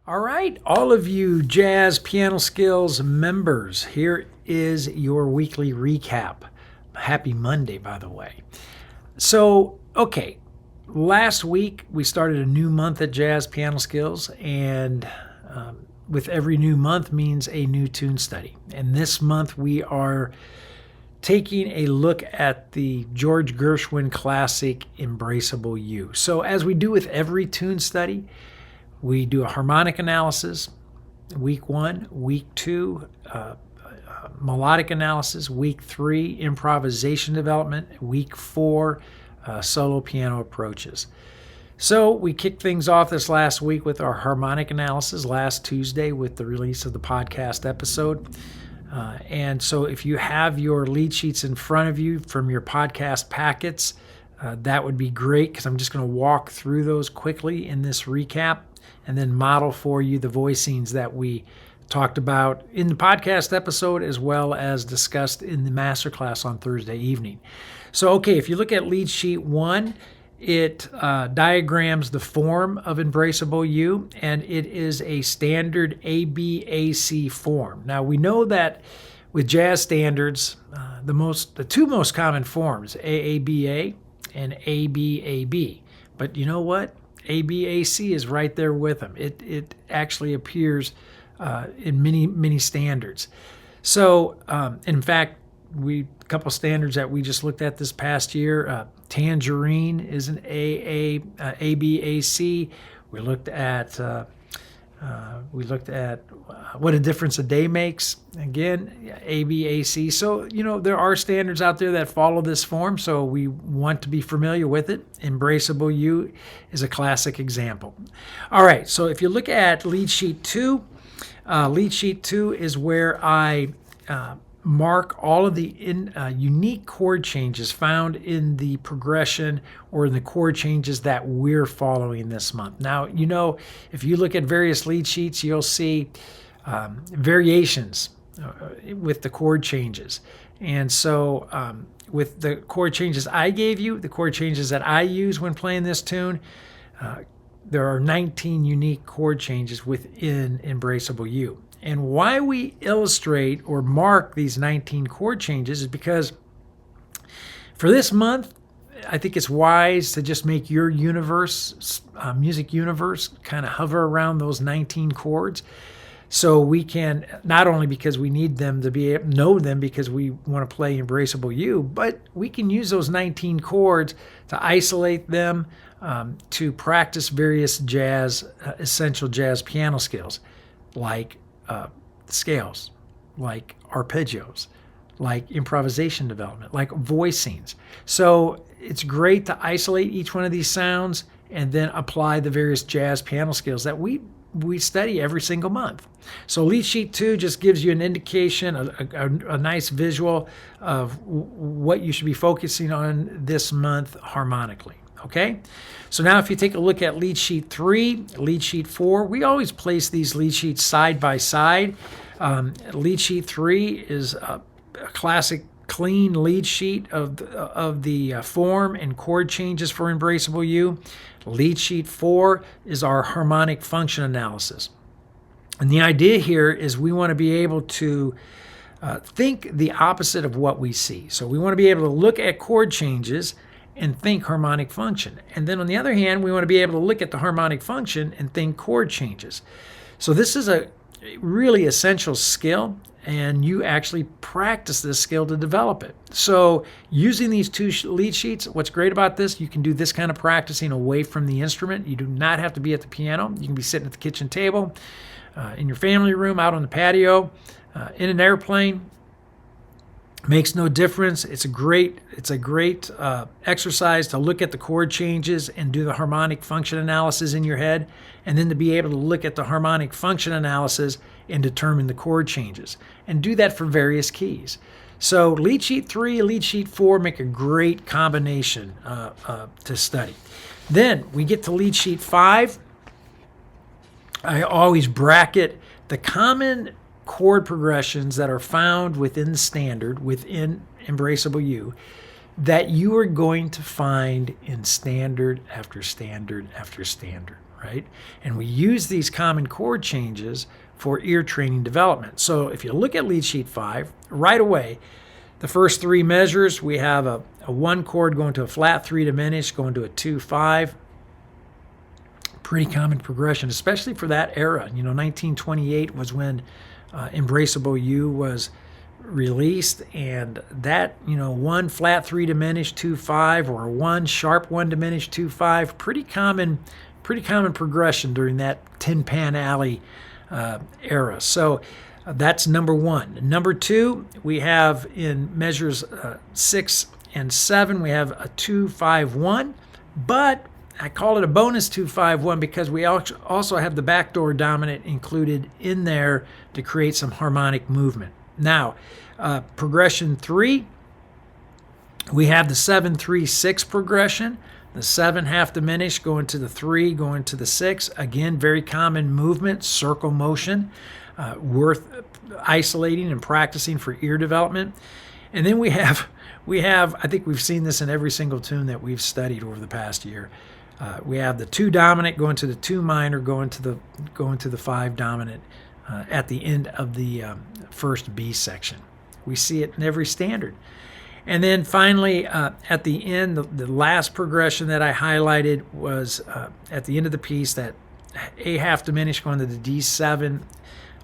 All right, all of you Jazz Piano Skills members, here is your weekly recap. Happy Monday, by the way. So, okay, last week we started a new month at Jazz Piano Skills, and with every new month means a new tune study. And this month we are taking a look at the George Gershwin classic, Embraceable You. So, as we do with every tune study, we do a harmonic analysis, week 1, week 2, melodic analysis, week 3, improvisation development, week 4, solo piano approaches. So we kicked things off this last week with our harmonic analysis last Tuesday with the release of the podcast episode. And so if you have your lead sheets in front of you from your podcast packets, that would be great because I'm just going to walk through those quickly in this recap and then model for you the voicings that we talked about in the podcast episode as well as discussed in the masterclass on Thursday evening. So, okay, if you look at lead sheet 1, it diagrams the form of Embraceable You, and it is a standard ABAC form. Now, we know that with jazz standards, the two most common forms, AABA and ABAB. But you know what? ABAC is right there with them. It actually appears in many standards. So, in fact, a couple standards that we just looked at this past year. Tangerine is an ABAC. We looked at What a Difference a Day Makes. Again, ABAC. So, there are standards out there that follow this form, so we want to be familiar with it. Embraceable You is a classic example. All right, so if you look at lead sheet 2, lead sheet 2 is where I mark all of the unique chord changes found in the progression or in the chord changes that we're following this month. Now, if you look at various lead sheets, you'll see variations with the chord changes. And so with the chord changes I gave you, the chord changes that I use when playing this tune, there are 19 unique chord changes within Embraceable You. And why we illustrate or mark these 19 chord changes is because for this month, I think it's wise to just make your music universe, kind of hover around those 19 chords. So we can, not only because we need them to know them because we want to play Embraceable You, but we can use those 19 chords to isolate them to practice various essential jazz piano skills, like scales, like arpeggios, like improvisation development, like voicings. So it's great to isolate each one of these sounds and then apply the various jazz piano skills that we study every single month. So lead sheet 2 just gives you an indication, a nice visual of what you should be focusing on this month harmonically. Okay, so now if you take a look at lead sheet 3, lead sheet 4, we always place these lead sheets side by side. Lead sheet 3 is a classic clean lead sheet of the form and chord changes for Embraceable You. Lead sheet 4 is our harmonic function analysis. And the idea here is we want to be able to think the opposite of what we see. So we want to be able to look at chord changes and think harmonic function. And then on the other hand, we want to be able to look at the harmonic function and think chord changes. So this is a really essential skill, and you actually practice this skill to develop it. So using these two lead sheets, what's great about this, you can do this kind of practicing away from the instrument. You do not have to be at the piano. You can be sitting at the kitchen table, in your family room, out on the patio, in an airplane. Makes no difference. It's a great exercise to look at the chord changes and do the harmonic function analysis in your head, and then to be able to look at the harmonic function analysis and determine the chord changes, and do that for various keys. So lead sheet 3, lead sheet 4 make a great combination to study. Then we get to lead sheet 5. I always bracket the common chord progressions that are found within the standard, within Embraceable You, that you are going to find in standard after standard after standard, right? And we use these common chord changes for ear training development. So if you look at lead sheet 5, right away, the first 3 measures, we have a 1 chord going to a flat 3 diminished, going to a 2-5. Pretty common progression, especially for that era. 1928 was when Embraceable You was released, and that 1 flat 3 diminished 2-5 or a 1 sharp 1 diminished 2-5, pretty common progression during that Tin Pan Alley era. So that's number 1. Number 2, we have in measures 6 and 7, we have a 2-5-1, but I call it a bonus 2-5-1 because we also have the backdoor dominant included in there to create some harmonic movement. Now, progression 3, we have the 7-3-6 progression, the 7 half diminished going to the 3, going to the 6. Again, very common movement, circle motion, worth isolating and practicing for ear development. And then we have, I think we've seen this in every single tune that we've studied over the past year. We have the 2 dominant going to the 2 minor, going to the 5 dominant at the end of the first B section. We see it in every standard. And then finally, at the end, the last progression that I highlighted was at the end of the piece, that A half diminished going to the D7,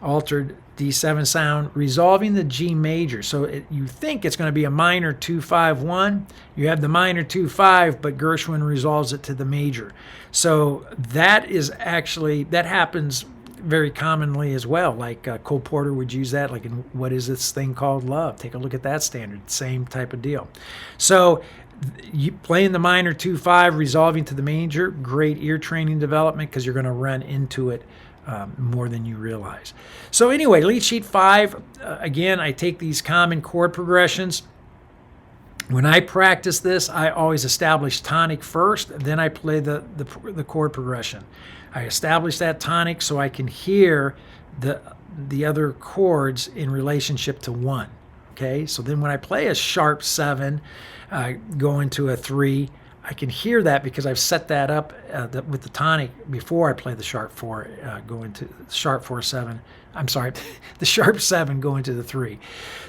altered D7 sound, resolving the G major. So you think it's going to be a minor 2-5-1. You have the minor 2-5, but Gershwin resolves it to the major. So that happens very commonly as well. Like Cole Porter would use that, like in What Is This Thing Called Love? Take a look at that standard. Same type of deal. So you playing the minor 2-5, resolving to the major, great ear training development because you're going to run into it more than you realize. So anyway, lead sheet 5, again, I take these common chord progressions. When I practice this, I always establish tonic first, then I play the chord progression. I establish that tonic so I can hear the other chords in relationship to 1. Okay, so then when I play a sharp 7 going to a 3, I can hear that because I've set that up with the tonic before I play the sharp 4 going to sharp 4-7. I'm sorry, the sharp 7 going to the 3.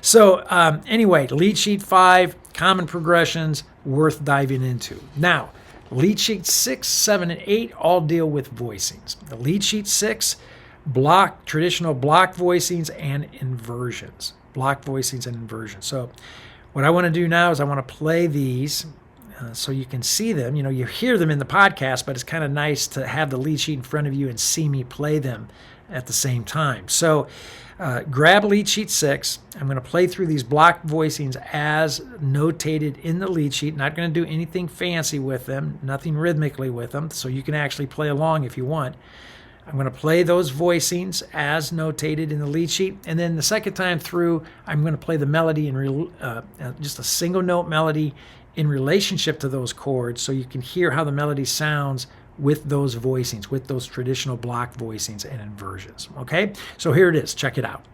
So anyway, lead sheet 5, common progressions worth diving into. Now, lead sheet 6, 7, and 8 all deal with voicings. The lead sheet 6, traditional block voicings and inversions. Block voicings and inversions. So what I want to do now is I want to play these so you can see them. You hear them in the podcast, but it's kind of nice to have the lead sheet in front of you and see me play them at the same time. So grab lead sheet 6. I'm going to play through these block voicings as notated in the lead sheet. Not going to do anything fancy with them, nothing rhythmically with them, so you can actually play along if you want. I'm going to play those voicings as notated in the lead sheet, and then the second time through, I'm going to play the melody in just a single note melody in relationship to those chords, so you can hear how the melody sounds with those voicings, with those traditional block voicings and inversions. Okay, so here it is. Check it out.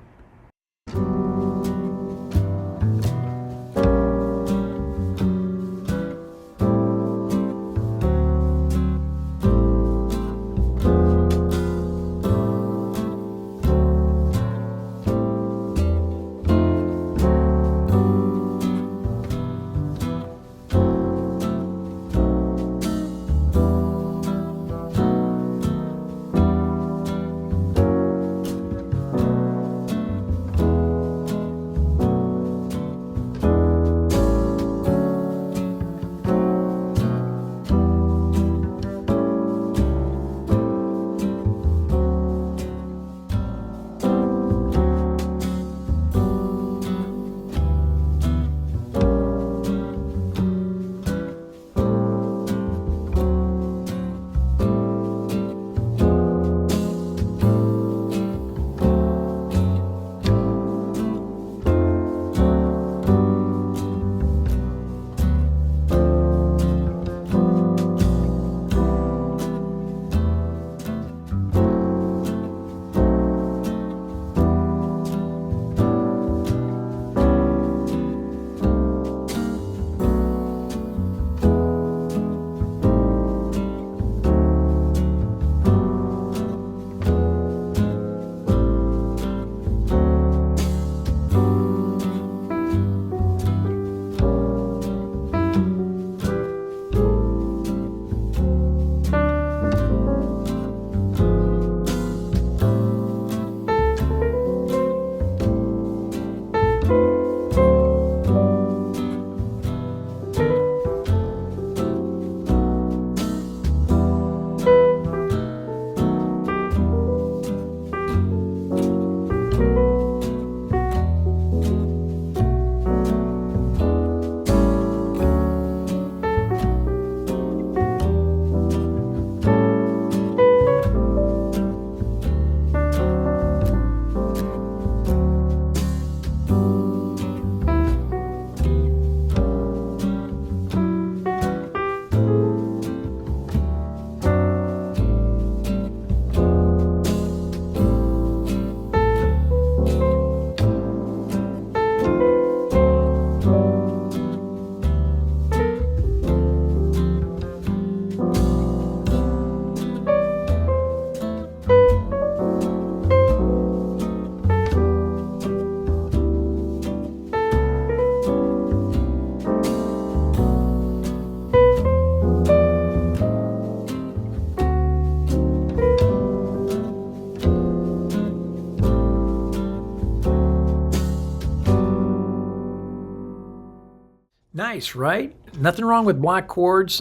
Nice, right? Nothing wrong with block chords,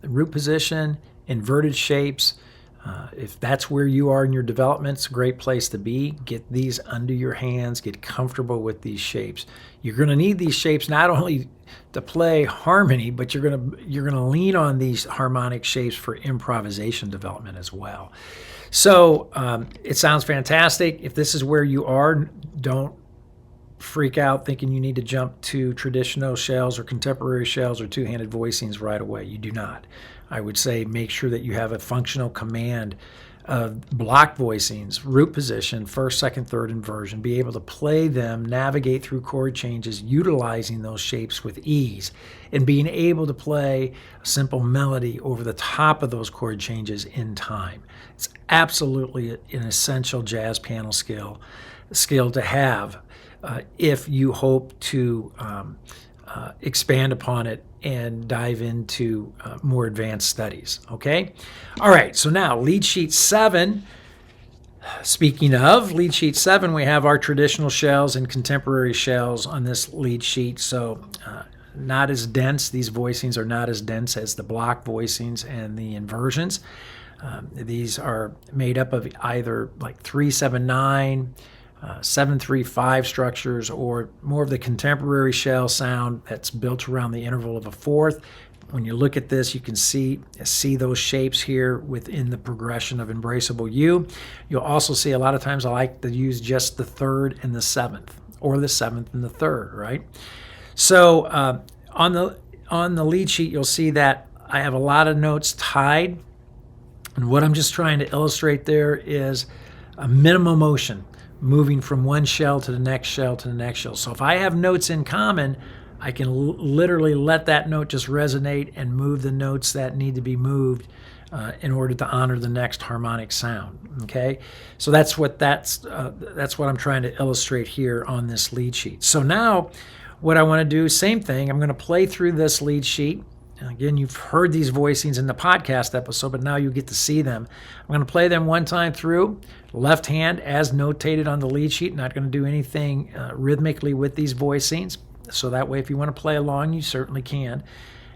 root position, inverted shapes. If that's where you are in your development, it's a great place to be. Get these under your hands, get comfortable with these shapes. You're going to need these shapes not only to play harmony, but you're going to lean on these harmonic shapes for improvisation development as well. So it sounds fantastic. If this is where you are, don't freak out thinking you need to jump to traditional shells or contemporary shells or two-handed voicings right away. You do not. I would say make sure that you have a functional command of block voicings, root position, first, second, third inversion, be able to play them, navigate through chord changes, utilizing those shapes with ease, and being able to play a simple melody over the top of those chord changes in time. It's absolutely an essential jazz piano skill to have if you hope to expand upon it and dive into more advanced studies, okay? All right, so now lead sheet 7. Speaking of lead sheet 7, we have our traditional shells and contemporary shells on this lead sheet. So not as dense, these voicings are not as dense as the block voicings and the inversions. These are made up of either like 3-7-9, 7-3-5 structures, or more of the contemporary shell sound that's built around the interval of a fourth. When you look at this, you can see those shapes here within the progression of Embraceable You. You'll also see a lot of times I like to use just the third and the seventh, or the seventh and the third, right? So on the lead sheet, you'll see that I have a lot of notes tied, and what I'm just trying to illustrate there is a minimum motion, moving from one shell to the next shell to the next shell. So if I have notes in common, I can literally let that note just resonate and move the notes that need to be moved in order to honor the next harmonic sound. Okay, so that's what I'm trying to illustrate here on this lead sheet. So now, what I want to do, same thing. I'm going to play through this lead sheet. Again, you've heard these voicings in the podcast episode, but now you get to see them. I'm going to play them one time through, left hand as notated on the lead sheet. Not going to do anything rhythmically with these voicings. So that way, if you want to play along, you certainly can.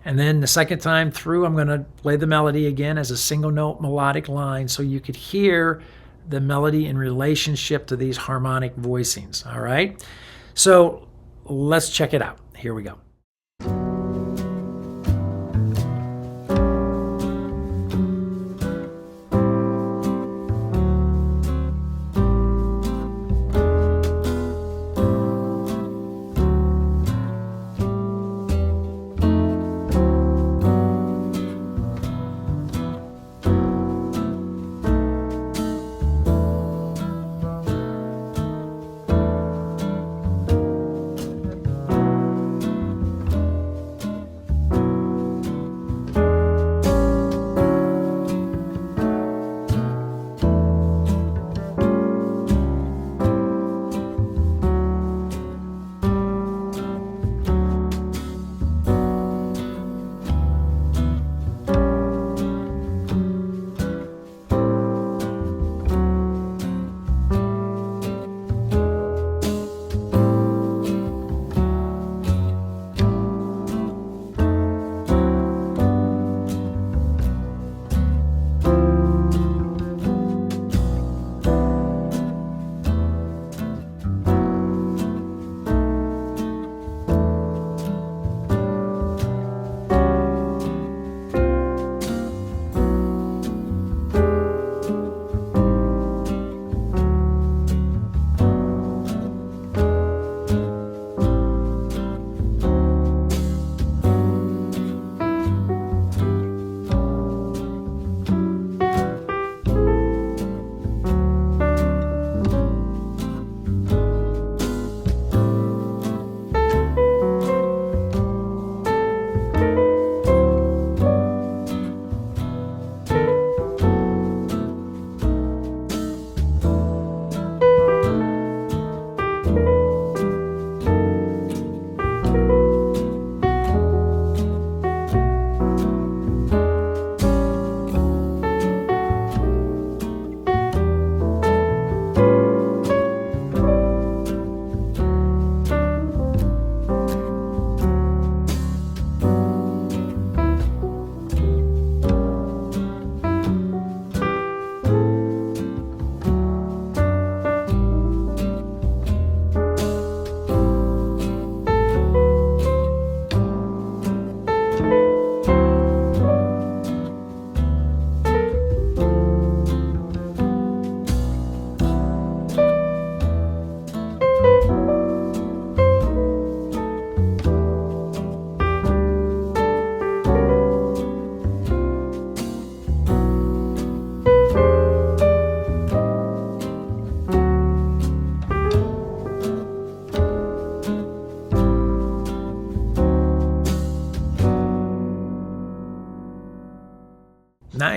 And then the second time through, I'm going to play the melody again as a single note melodic line so you could hear the melody in relationship to these harmonic voicings. All right? So let's check it out. Here we go.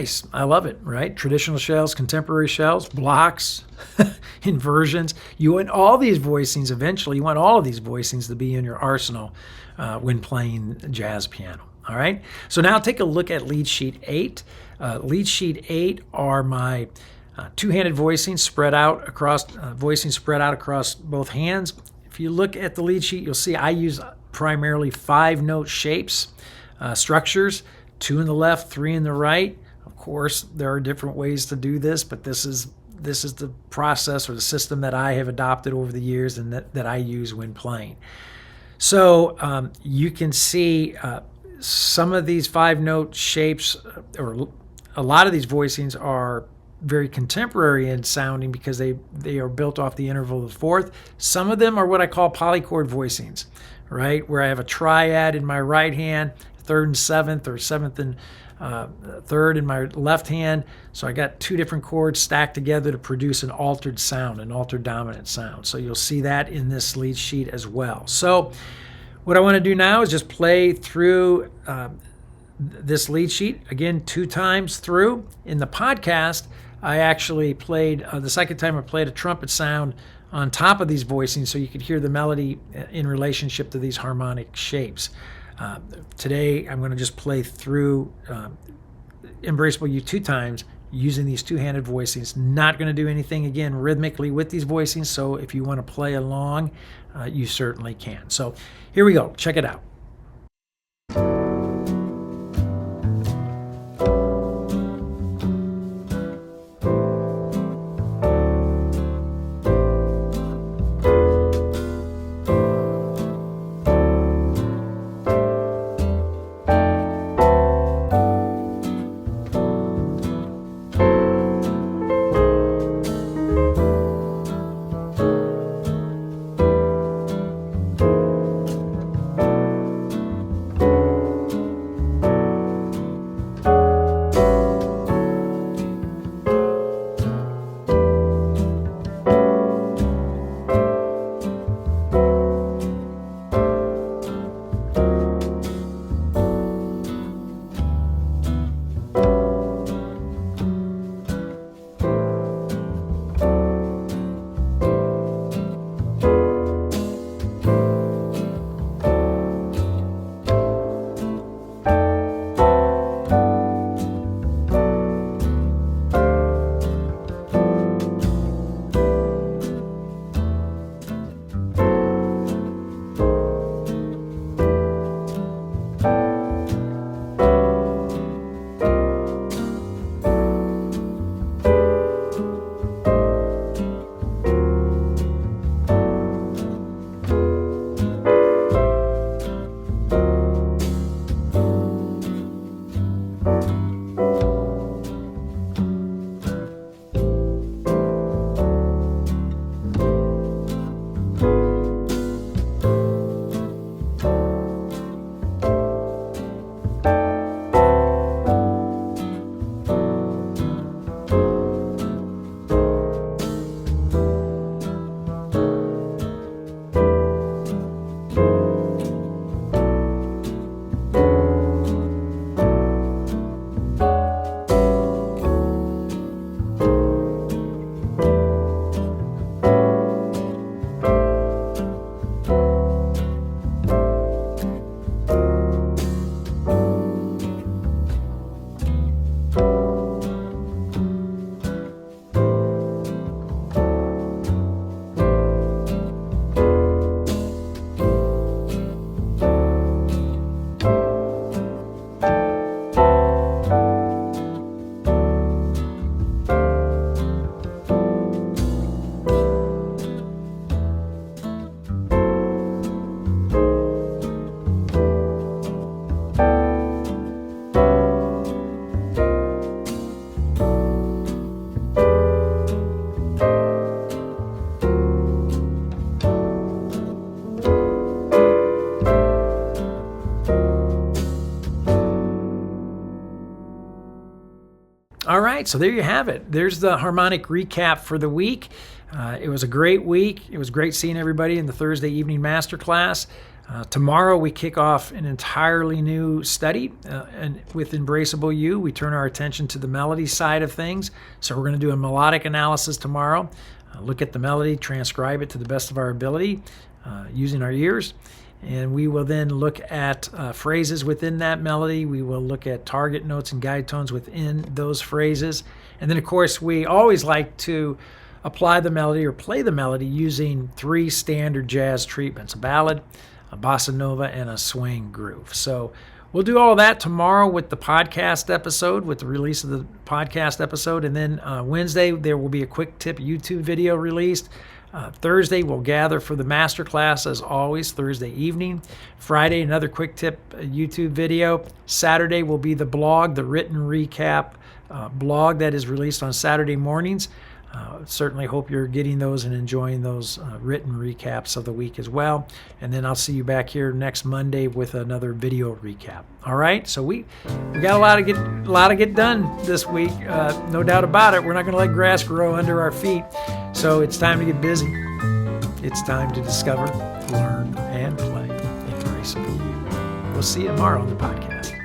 Nice. I love it, right? Traditional shells, contemporary shells, blocks, inversions. You want all these voicings eventually. You want all of these voicings to be in your arsenal when playing jazz piano. All right. So now take a look at lead sheet 8. Lead sheet 8 are my two-handed voicings spread out across both hands. If you look at the lead sheet, you'll see I use primarily 5-note shapes, structures, 2 in the left, 3 in the right. Of course, there are different ways to do this, but this is the process or the system that I have adopted over the years and that I use when playing. So you can see some of these 5-note shapes, or a lot of these voicings are very contemporary in sounding because they are built off the interval of the fourth. Some of them are what I call polychord voicings, right? Where I have a triad in my right hand, third and seventh, or seventh and third in my left hand. So I got 2 different chords stacked together to produce an altered sound, an altered dominant sound. So you'll see that in this lead sheet as well. So what I want to do now is just play through this lead sheet, again, 2 times through. In the podcast, I actually played, the second time I played a trumpet sound on top of these voicings so you could hear the melody in relationship to these harmonic shapes. Today, I'm going to just play through Embraceable You 2 times using these two-handed voicings. Not going to do anything, again, rhythmically with these voicings, so if you want to play along, you certainly can. So here we go. Check it out. All right, so there you have it. There's the harmonic recap for the week. It was a great week. It was great seeing everybody in the Thursday evening masterclass. Tomorrow we kick off an entirely new study, and with Embraceable You, we turn our attention to the melody side of things. So we're going to do a melodic analysis tomorrow, look at the melody, transcribe it to the best of our ability using our ears, and we will then look at phrases within that melody. We will look at target notes and guide tones within those phrases, and then of course we always like to apply the melody or play the melody using 3 standard jazz treatments: a ballad, a bossa nova, and a swing groove. So we'll do all of that tomorrow with the podcast episode, with the release of the podcast episode. And then Wednesday, there will be a quick tip YouTube video released. Thursday, we'll gather for the masterclass as always, Thursday evening. Friday, another quick tip YouTube video. Saturday will be the blog, the written recap blog that is released on Saturday mornings. Certainly hope you're getting those and enjoying those written recaps of the week as well. And then I'll see you back here next Monday with another video recap. All right, so we got a lot to get done this week, no doubt about it. We're not going to let grass grow under our feet, so it's time to get busy. It's time to discover, learn, and play Embraceable You. We'll see you tomorrow on the podcast.